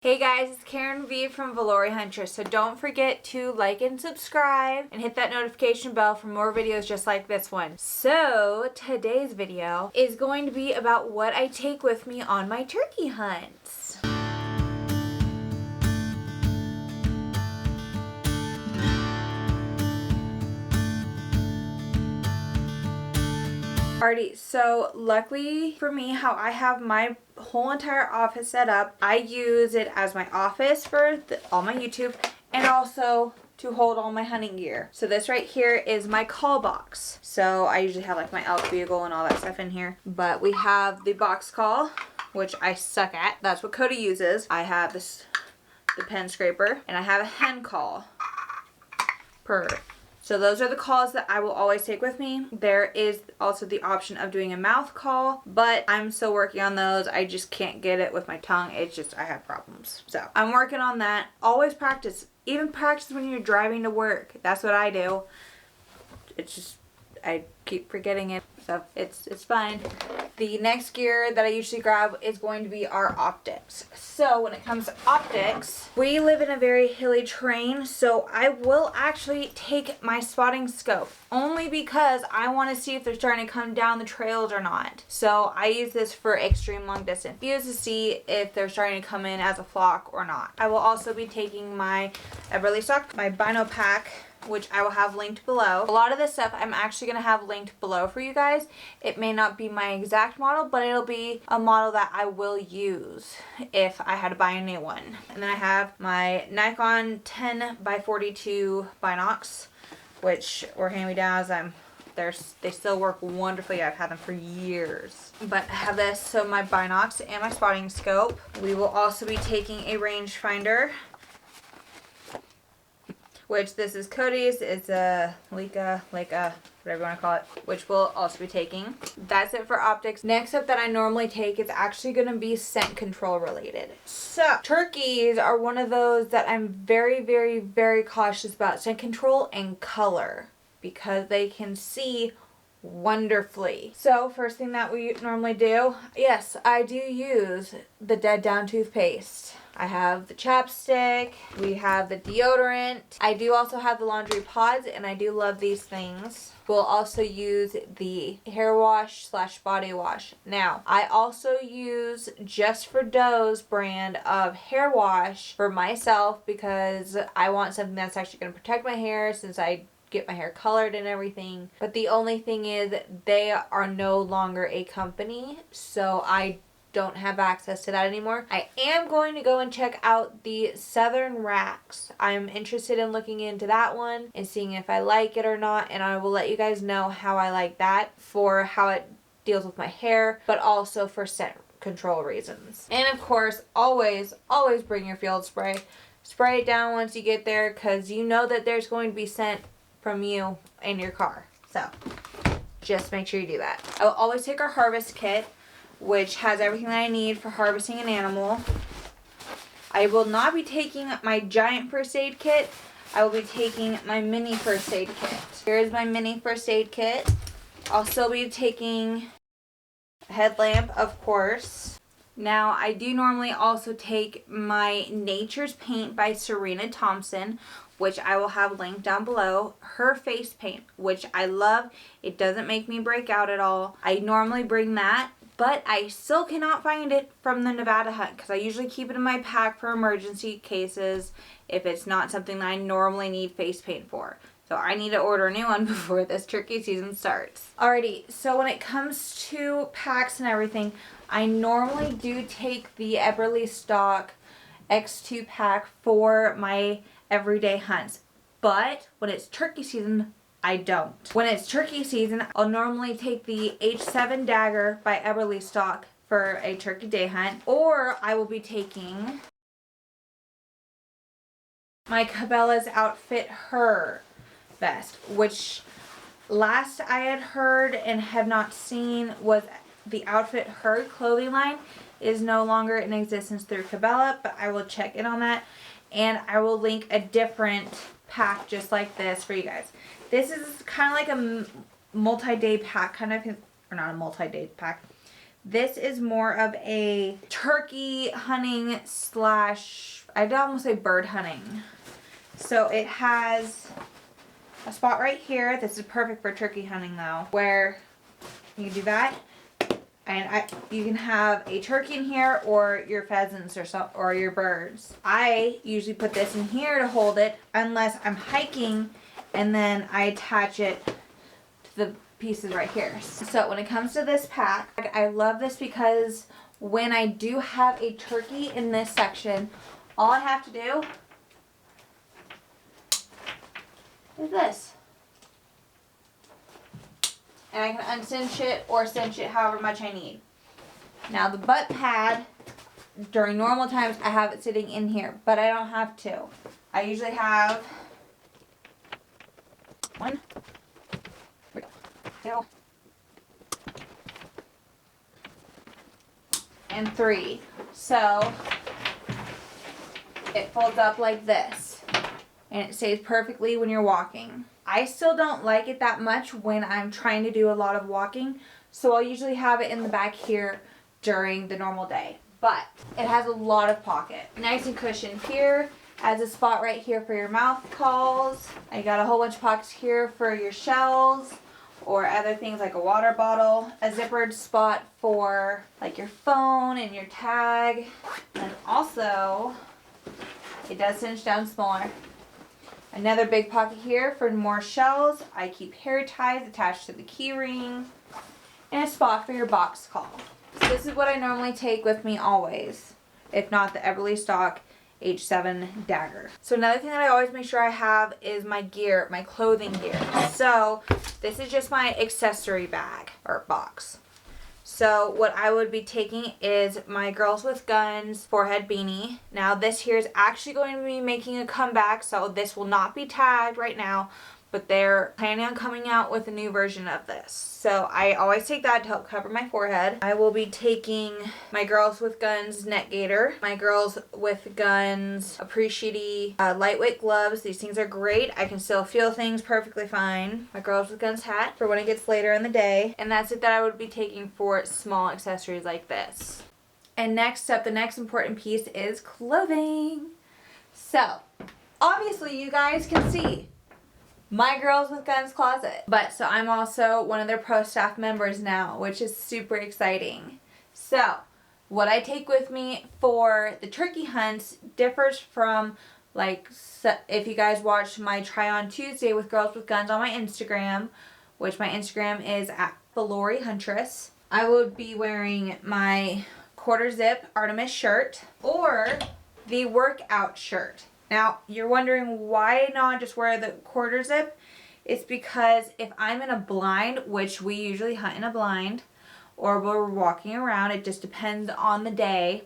Hey guys, it's Karen V from Valori Huntress, so don't forget to like and subscribe and hit that notification bell for more videos just like this one. So today's video is going to be about what I take with me on my turkey hunts. Alrighty, so luckily for me, how I have my whole entire office set up, I use it as my office for all my YouTube and also to hold all my hunting gear. So this right here is my call box. So I usually have like my elk bugle and all that stuff in here. But we have the box call, which I suck at. That's what Cody uses. I have the pen scraper, and I have a hen call. So those are the calls that I will always take with me. There is also the option of doing a mouth call, but I'm still working on those. I just can't get it with my tongue. It's just, I have problems. So I'm working on that. Always practice. Even practice when you're driving to work. That's what I do. It's just, I keep forgetting it. So it's fine. The next gear that I usually grab is going to be our optics. So when it comes to optics, we live in a very hilly terrain, so I will actually take my spotting scope only because I want to see if they're starting to come down the trails or not. So I use this for extreme long distance views to see if they're starting to come in as a flock or not. I will also be taking my Everly stock, my bino pack, which I will have linked below. A lot of this stuff I'm actually going to have linked below for you guys. It may not be my exact model, but it'll be a model that I will use if I had to buy a new one. And then I have my Nikon 10x42 binocs, which were hand-me-downs. They still work wonderfully. I've had them for years. But I have this, so my binocs and my spotting scope. We will also be taking a rangefinder, which this is Cody's. It's a Leica, whatever you want to call it, which we'll also be taking. That's it for optics. Next up that I normally take is actually going to be scent control related. So turkeys are one of those that I'm very, very, very cautious about scent control and color because they can see wonderfully. So first thing that we normally do, yes, I do use the Dead Down toothpaste. I have the chapstick, we have the deodorant. I do also have the laundry pods, and I do love these things. We'll also use the hair wash / body wash. Now, I also use Just for Doe's brand of hair wash for myself because I want something that's actually going to protect my hair since I get my hair colored and everything. But the only thing is they are no longer a company, so I don't have access to that anymore. I am going to go and check out the Southern Racks. I'm interested in looking into that one and seeing if I like it or not, and I will let you guys know how I like that for how it deals with my hair, but also for scent control reasons. And of course, always bring your field spray. Spray it down once you get there because you know that there's going to be scent from you in your car. So just make sure you do that. I will always take our harvest kit, which has everything that I need for harvesting an animal. I will not be taking my giant first aid kit. I will be taking my mini first aid kit. Here's my mini first aid kit. I'll still be taking a headlamp, of course. Now, I do normally also take my Nature's Paint by Serena Thompson, which I will have linked down below. Her face paint, which I love. It doesn't make me break out at all. I normally bring that, but I still cannot find it from the Nevada hunt because I usually keep it in my pack for emergency cases if it's not something that I normally need face paint for. So I need to order a new one before this turkey season starts. Alrighty, so when it comes to packs and everything, I normally do take the Everly Stock X2 pack for my everyday hunts. But when it's turkey season, I don't. When it's turkey season, I'll normally take the H7 Dagger by Everly Stock for a turkey day hunt, or I will be taking my Cabela's Outfit Her vest, which last I had heard and have not seen was the Outfit Her clothing line is no longer in existence through Cabela, but I will check in on that, and I will link a different pack just like this for you guys. This is kind of like a multi-day pack, kind of, or not a multi-day pack. This is more of a turkey hunting slash, I'd almost say bird hunting. So it has a spot right here. This is perfect for turkey hunting though, where you can do that. And you can have a turkey in here or your pheasants or your birds. I usually put this in here to hold it unless I'm hiking, and then I attach it to the pieces right here. So when it comes to this pack, I love this because when I do have a turkey in this section, all I have to do is this. And I can uncinch it or cinch it however much I need. Now the butt pad, during normal times I have it sitting in here, but I don't have to. I usually have 1, 2, and 3. So it folds up like this and it stays perfectly when you're walking. I still don't like it that much when I'm trying to do a lot of walking, so I'll usually have it in the back here during the normal day. But it has a lot of pocket. Nice and cushioned here. Has a spot right here for your mouth calls. I got a whole bunch of pockets here for your shells or other things like a water bottle. A zippered spot for like your phone and your tag. And also, it does cinch down smaller. Another big pocket here for more shells. I keep hair ties attached to the key ring. And a spot for your box call. So this is what I normally take with me always, if not the Everly Stock H7 dagger. So another thing that I always make sure I have is my gear, my clothing gear. So this is just my accessory bag or box. So what I would be taking is my Girls with Guns forehead beanie. Now this here is actually going to be making a comeback, so this will not be tagged right now, but they're planning on coming out with a new version of this. So I always take that to help cover my forehead. I will be taking my Girls with Guns neck gaiter, my Girls with Guns Apricity Lightweight Gloves. These things are great. I can still feel things perfectly fine. My Girls with Guns hat for when it gets later in the day. And that's it that I would be taking for small accessories like this. And next up, the next important piece is clothing. So, obviously you guys can see my Girls with Guns closet. But so I'm also one of their pro staff members now, which is super exciting. So what I take with me for the turkey hunts differs from, like, if you guys watched my try on Tuesday with Girls with Guns on my Instagram, which my Instagram is at Lori Huntress. I would be wearing my quarter zip Artemis shirt or the workout shirt. Now, you're wondering why not just wear the quarter zip? It's because if I'm in a blind, which we usually hunt in a blind, or we're walking around, it just depends on the day.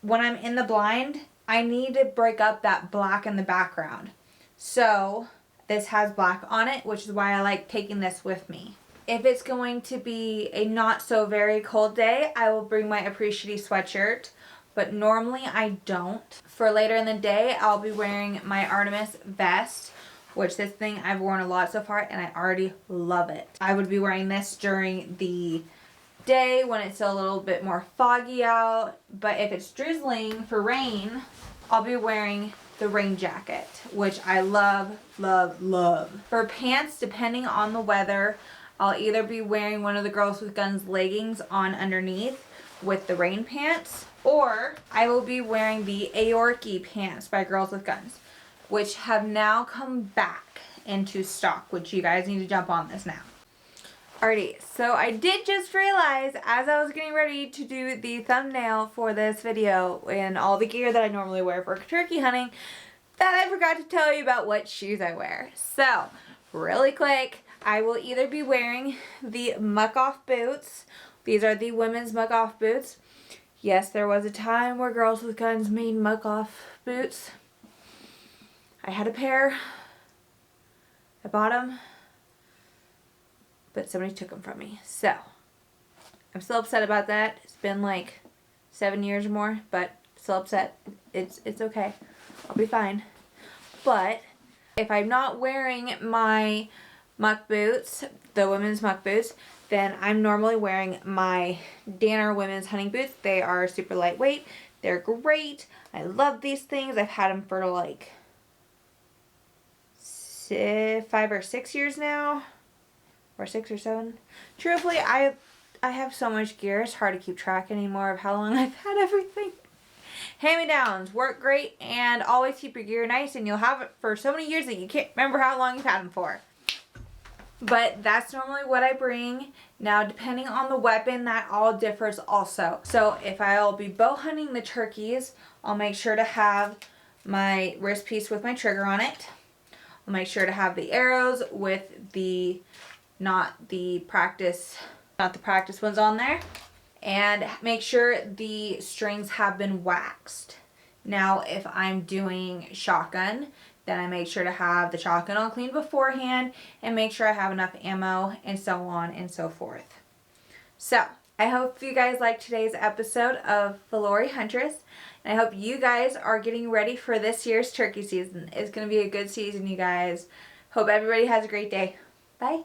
When I'm in the blind, I need to break up that black in the background. So, this has black on it, which is why I like taking this with me. If it's going to be a not so very cold day, I will bring my Apricity sweatshirt. But normally I don't. For later in the day, I'll be wearing my Artemis vest, which this thing I've worn a lot so far and I already love it. I would be wearing this during the day when it's still a little bit more foggy out. But if it's drizzling for rain, I'll be wearing the rain jacket, which I love, love, love. For pants, depending on the weather, I'll either be wearing one of the Girls with Guns leggings on underneath with the rain pants, or I will be wearing the Aorki pants by Girls with Guns, which have now come back into stock, which you guys need to jump on this now. Alrighty, so I did just realize as I was getting ready to do the thumbnail for this video and all the gear that I normally wear for turkey hunting, that I forgot to tell you about what shoes I wear. So, really quick, I will either be wearing the muck-off boots. These are the women's muck-off boots. Yes, there was a time where Girls with Guns made muck-off boots. I had a pair. I bought them. But somebody took them from me. So, I'm still upset about that. It's been like 7 years or more, but still upset. It's okay. I'll be fine. But if I'm not wearing my muck boots, the women's muck boots, then I'm normally wearing my Danner women's hunting boots. They are super lightweight. They're great. I love these things. I've had them for like 5 or 6 years now, or 6 or 7. Truthfully, I have so much gear, it's hard to keep track anymore of how long I've had everything. Hand-me-downs work great, and always keep your gear nice, and you'll have it for so many years that you can't remember how long you've had them for. But that's normally what I bring. Now, depending on the weapon, that all differs also. So if I'll be bow hunting the turkeys, I'll make sure to have my wrist piece with my trigger on it. I'll make sure to have the arrows with the, not the practice ones on there. And make sure the strings have been waxed. Now, if I'm doing shotgun, then I make sure to have the shotgun all cleaned beforehand and make sure I have enough ammo and so on and so forth. So, I hope you guys liked today's episode of Valori Huntress. And I hope you guys are getting ready for this year's turkey season. It's going to be a good season, you guys. Hope everybody has a great day. Bye.